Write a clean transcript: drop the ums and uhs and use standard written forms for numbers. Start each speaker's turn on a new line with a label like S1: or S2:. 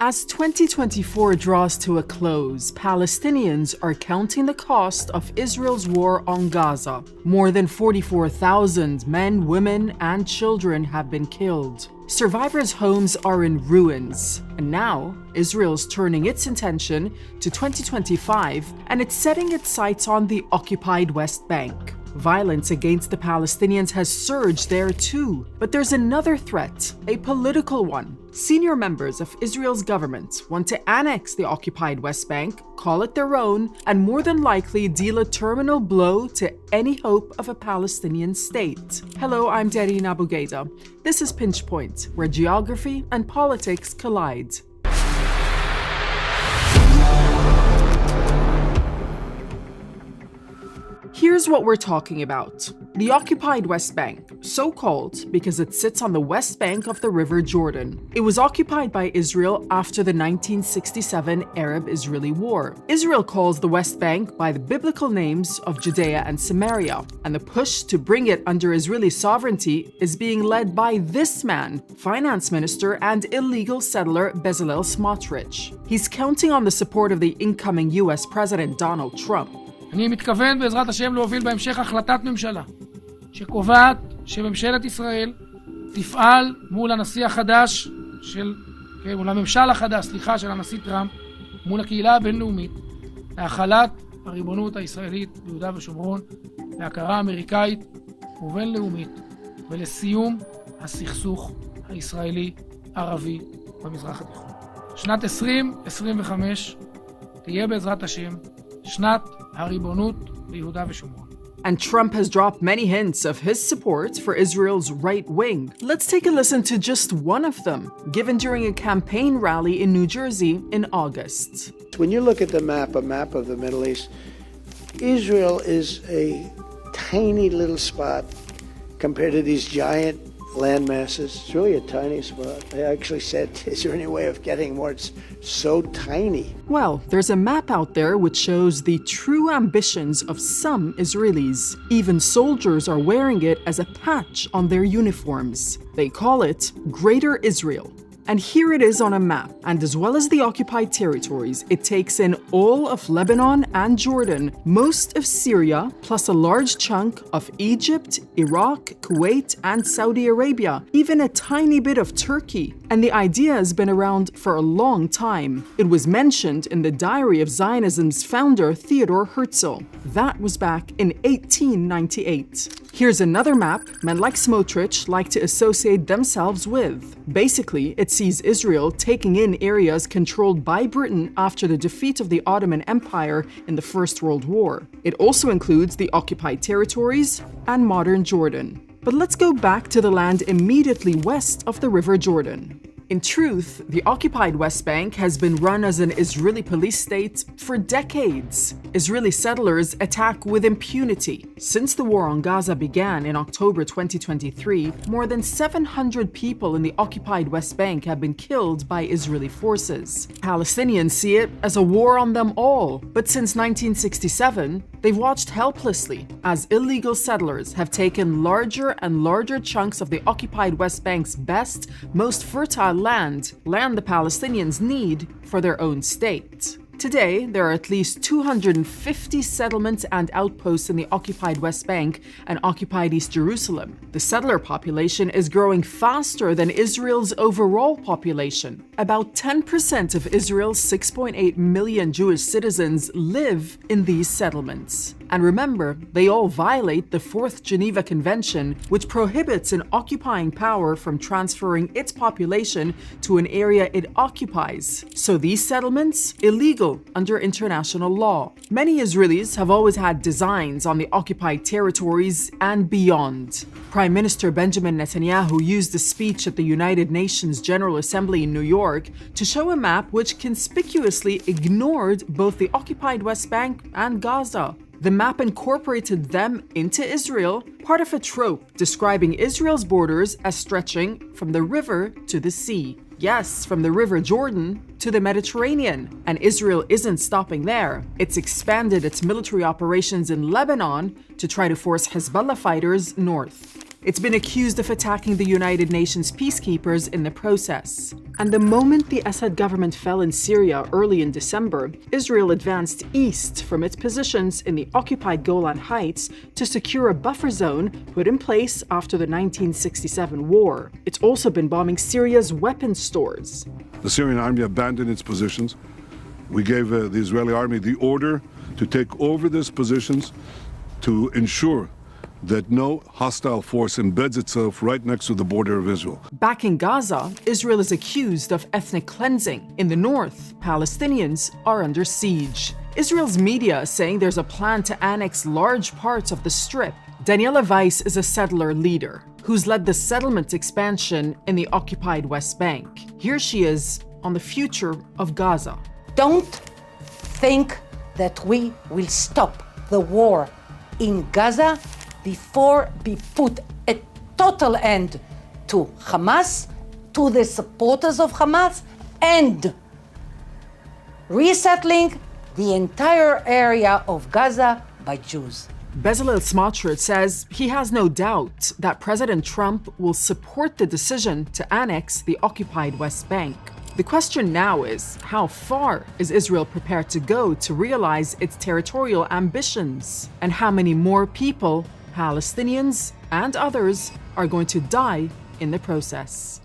S1: As 2024 draws to a close, Palestinians are counting the cost of Israel's war on Gaza. More than 44,000 men, women, and children have been killed. Survivors' homes are in ruins, and now Israel's turning its attention to 2025 and it's setting its sights on the occupied West Bank. Violence against the Palestinians has surged there too, but there's another threat, a political one. Senior members of Israel's government want to annex the occupied West Bank, call it their own, and more than likely deal a terminal blow to any hope of a Palestinian state. Hello, I'm Darine Abugaida. This is Pinch Point, where geography and politics collide. Here's what we're talking about. The occupied West Bank, so called because it sits on the west bank of the River Jordan. It was occupied by Israel after the 1967 Arab-Israeli War. Israel calls the West Bank by the biblical names of Judea and Samaria, and the push to bring it under Israeli sovereignty is being led by this man, finance minister and illegal settler Bezalel Smotrich. He's counting on the support of the incoming US President Donald Trump.
S2: אני מתכוון בעזרת השם להוביל בהמשך החלטת ממשלה שקובעת שממשלת ישראל תפעל מול הנשיא החדש מול הממשל החדש, של הנשיא טראמפ, מול הקהילה הבינלאומית, להחלת הריבונות הישראלית ביהודה ושומרון, להכרה אמריקאית ובינלאומית, ולסיום הסכסוך הישראלי-ערבי במזרח התיכון. שנת 2025 תהיה בעזרת השם שנת הריבונות ביהודה ושומרון.
S1: And Trump has dropped many hints of his support for Israel's right wing. Let's take a listen to just one of them, given during a campaign rally in New Jersey in August.
S3: When you look at the map, a map of the Middle East, Israel is a tiny little spot compared to these giant land masses. It's really a tiny spot. I actually said, is there any way of getting more? It's so tiny.
S1: Well, there's a map out there which shows the true ambitions of some Israelis. Even soldiers are wearing it as a patch on their uniforms. They call it Greater Israel. And here it is on a map, and as well as the occupied territories, it takes in all of Lebanon and Jordan, most of Syria, plus a large chunk of Egypt, Iraq, Kuwait, and Saudi Arabia, even a tiny bit of Turkey. And the idea has been around for a long time. It was mentioned in the diary of Zionism's founder, Theodor Herzl. That was back in 1898. Here's another map men like Smotrich like to associate themselves with. Basically, it sees Israel taking in areas controlled by Britain after the defeat of the Ottoman Empire in the First World War. It also includes the occupied territories and modern Jordan. But let's go back to the land immediately west of the River Jordan. In truth, the occupied West Bank has been run as an Israeli police state for decades. Israeli settlers attack with impunity. Since the war on Gaza began in October 2023, more than 700 people in the occupied West Bank have been killed by Israeli forces. Palestinians see it as a war on them all, but since 1967, they've watched helplessly as illegal settlers have taken larger and larger chunks of the occupied West Bank's best, most fertile land the Palestinians need for their own state. Today, there are at least 250 settlements and outposts in the occupied West Bank and occupied East Jerusalem. The settler population is growing faster than Israel's overall population. About 10% of Israel's 6.8 million Jewish citizens live in these settlements. And remember, they all violate the Fourth Geneva Convention, which prohibits an occupying power from transferring its population to an area it occupies. So these settlements, illegal under international law. Many Israelis have always had designs on the occupied territories and beyond. Prime Minister Benjamin Netanyahu used a speech at the United Nations General Assembly in New York to show a map which conspicuously ignored both the occupied West Bank and Gaza. The map incorporated them into Israel, part of a trope describing Israel's borders as stretching from the river to the sea. Yes, from the River Jordan to the Mediterranean. And Israel isn't stopping there. It's expanded its military operations in Lebanon to try to force Hezbollah fighters north. It's been accused of attacking the United Nations peacekeepers in the process. And the moment the Assad government fell in Syria early in December, Israel advanced east from its positions in the occupied Golan Heights to secure a buffer zone put in place after the 1967 war. It's also been bombing Syria's weapons stores.
S4: The Syrian army abandoned its positions. We gave the Israeli army the order to take over these positions to ensure that no hostile force embeds itself right next to the border of Israel.
S1: Back in Gaza, Israel is accused of ethnic cleansing. In the north, Palestinians are under siege. Israel's media is saying there's a plan to annex large parts of the Strip. Daniela Weiss is a settler leader who's led the settlement expansion in the occupied West Bank. Here she is on the future of Gaza.
S5: Don't think that we will stop the war in Gaza before we put a total end to Hamas, to the supporters of Hamas, and resettling the entire area of Gaza by Jews.
S1: Bezalel Smotrich says he has no doubt that President Trump will support the decision to annex the occupied West Bank. The question now is, how far is Israel prepared to go to realize its territorial ambitions? And how many more people, Palestinians and others, are going to die in the process?